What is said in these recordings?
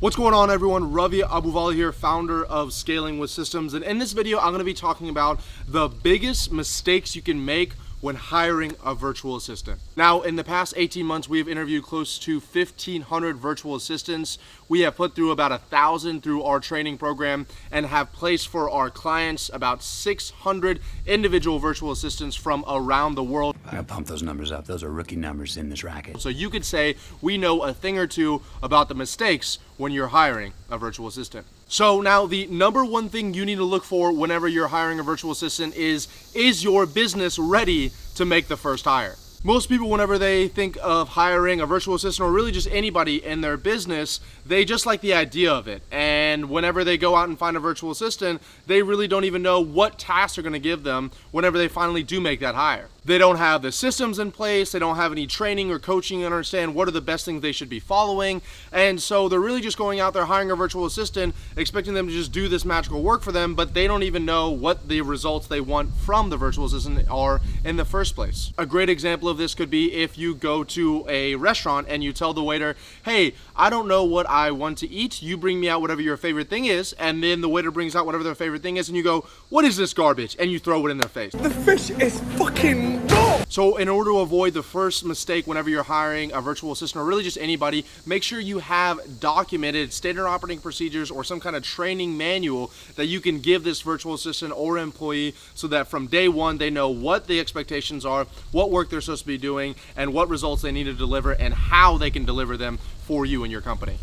What's going on, everyone? Ravi, Abuvala here, founder of Scaling with Systems, and in this video I'm going to be talking about the biggest mistakes you can make when hiring a virtual assistant. Now, in the past 18 months, we have interviewed close to 1,500 virtual assistants. We have put through about 1,000 through our training program and have placed for our clients about 600 individual virtual assistants from around the world. I gotta pump those numbers up. Those are rookie numbers in this racket. So you could say we know a thing or two about the mistakes when you're hiring a virtual assistant. So now the number one thing you need to look for whenever you're hiring a virtual assistant is your business ready to make the first hire? Most people, whenever they think of hiring a virtual assistant or really just anybody in their business, they just like the idea of it. And whenever they go out and find a virtual assistant, they really don't even know what tasks they're going to give them whenever they finally do make that hire. They don't have the systems in place, they don't have any training or coaching to understand what are the best things they should be following, and so they're really just going out there hiring a virtual assistant, expecting them to just do this magical work for them, but they don't even know what the results they want from the virtual assistant are in the first place. A great example of this could be if you go to a restaurant and you tell the waiter, hey, I don't know what I want to eat, you bring me out whatever your favorite thing is, and then the waiter brings out whatever their favorite thing is, and you go, what is this garbage? And you throw it in their face. The fish is fucking dog! So in order to avoid the first mistake whenever you're hiring a virtual assistant or really just anybody, make sure you have documented standard operating procedures or some kind of training manual that you can give this virtual assistant or employee so that from day one they know what the expectations are, what work they're supposed to be doing, and what results they need to deliver and how they can deliver them for you and your company.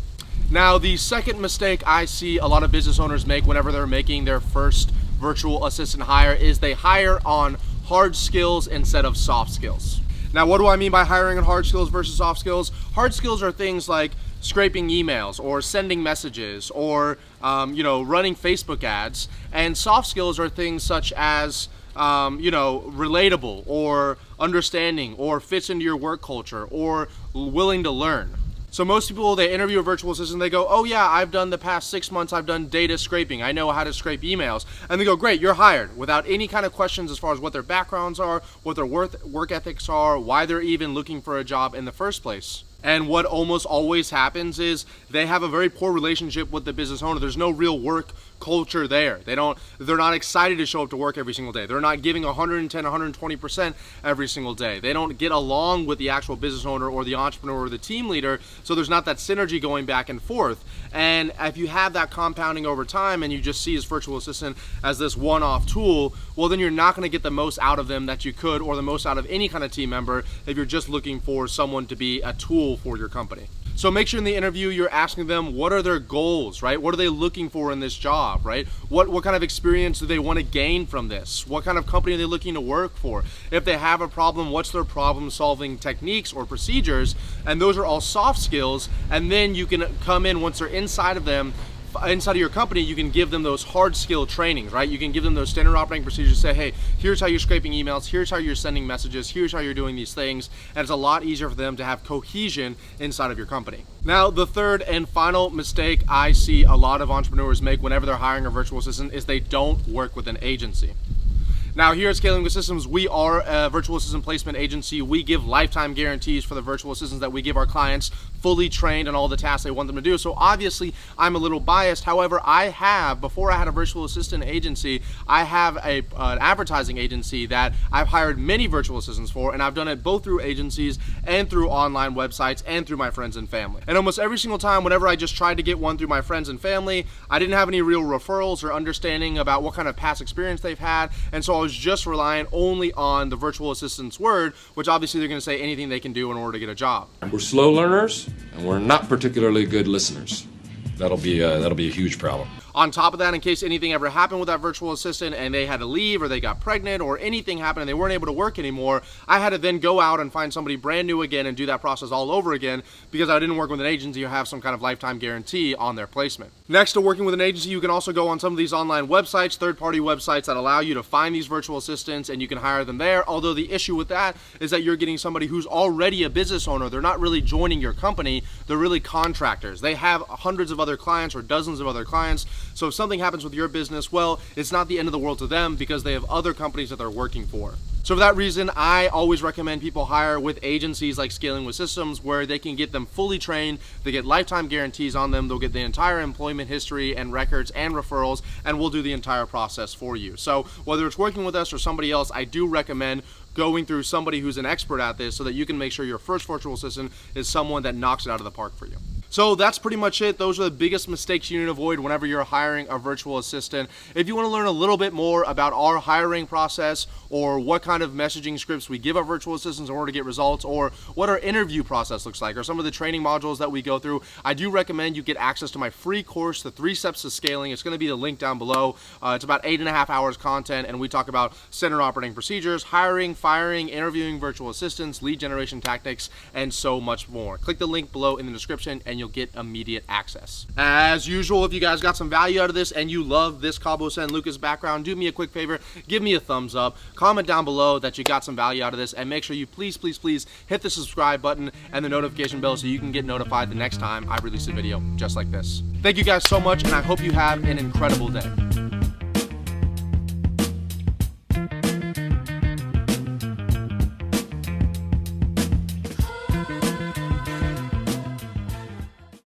Now, the second mistake I see a lot of business owners make whenever they're making their first virtual assistant hire is they hire on hard skills instead of soft skills. Now, what do I mean by hiring on hard skills versus soft skills? Hard skills are things like scraping emails or sending messages or running Facebook ads, and soft skills are things such as relatable or understanding or fits into your work culture or willing to learn. So most people, they interview a virtual assistant, they go, oh yeah, I've done the past 6 months, I've done data scraping, I know how to scrape emails. And they go, great, you're hired, without any kind of questions as far as what their backgrounds are, what their work ethics are, why they're even looking for a job in the first place. And what almost always happens is they have a very poor relationship with the business owner. There's no real work culture there. They're not excited to show up to work every single day. They're not giving 110, 120% every single day. They don't get along with the actual business owner or the entrepreneur or the team leader, so there's not that synergy going back and forth. And if you have that compounding over time and you just see this virtual assistant as this one-off tool, well, then you're not going to get the most out of them that you could, or the most out of any kind of team member, if you're just looking for someone to be a tool for your company. So make sure in the interview you're asking them what are their goals, right? What are they looking for in this job, right? What kind of experience do they want to gain from this? What kind of company are they looking to work for? If they have a problem, what's their problem solving techniques or procedures? And those are all soft skills, and then you can come in once they're inside of your company, you can give them those hard skill trainings, right? You can give them those standard operating procedures, say, hey, here's how you're scraping emails, here's how you're sending messages, here's how you're doing these things, and it's a lot easier for them to have cohesion inside of your company. Now, the third and final mistake I see a lot of entrepreneurs make whenever they're hiring a virtual assistant is they don't work with an agency. Now, here at Scaling with Systems, we are a virtual assistant placement agency. We give lifetime guarantees for the virtual assistants that we give our clients, fully trained on all the tasks they want them to do. So obviously, I'm a little biased. However, before I had a virtual assistant agency, I have an advertising agency that I've hired many virtual assistants for, and I've done it both through agencies and through online websites and through my friends and family. And almost every single time, whenever I just tried to get one through my friends and family, I didn't have any real referrals or understanding about what kind of past experience they've had, and so I was just relying only on the virtual assistant's word, which obviously they're going to say anything they can do in order to get a job. We're slow learners, and we're not particularly good listeners. That'll be a huge problem. On top of that, in case anything ever happened with that virtual assistant and they had to leave or they got pregnant or anything happened and they weren't able to work anymore, I had to then go out and find somebody brand new again and do that process all over again because I didn't work with an agency or have some kind of lifetime guarantee on their placement. Next to working with an agency, you can also go on some of these online websites, third-party websites that allow you to find these virtual assistants and you can hire them there. Although the issue with that is that you're getting somebody who's already a business owner. They're not really joining your company. They're really contractors. They have hundreds of other clients or dozens of other clients. So if something happens with your business, well, it's not the end of the world to them because they have other companies that they're working for. So for that reason, I always recommend people hire with agencies like Scaling with Systems, where they can get them fully trained, they get lifetime guarantees on them, they'll get the entire employment history and records and referrals, and we'll do the entire process for you. So whether it's working with us or somebody else, I do recommend going through somebody who's an expert at this so that you can make sure your first virtual assistant is someone that knocks it out of the park for you. So that's pretty much it. Those are the biggest mistakes you need to avoid whenever you're hiring a virtual assistant. If you want to learn a little bit more about our hiring process, or what kind of messaging scripts we give our virtual assistants in order to get results, or what our interview process looks like, or some of the training modules that we go through, I do recommend you get access to my free course, The 3 Steps to Scaling. It's going to be the link down below. It's about 8.5 hours content, and we talk about standard operating procedures, hiring, firing, interviewing virtual assistants, lead generation tactics, and so much more. Click the link below in the description and you'll get immediate access. As usual, if you guys got some value out of this and you love this Cabo San Lucas background, do me a quick favor, give me a thumbs up, comment down below that you got some value out of this, and make sure you please hit the subscribe button and the notification bell so you can get notified the next time I release a video just like this. Thank you guys so much, and I hope you have an incredible day.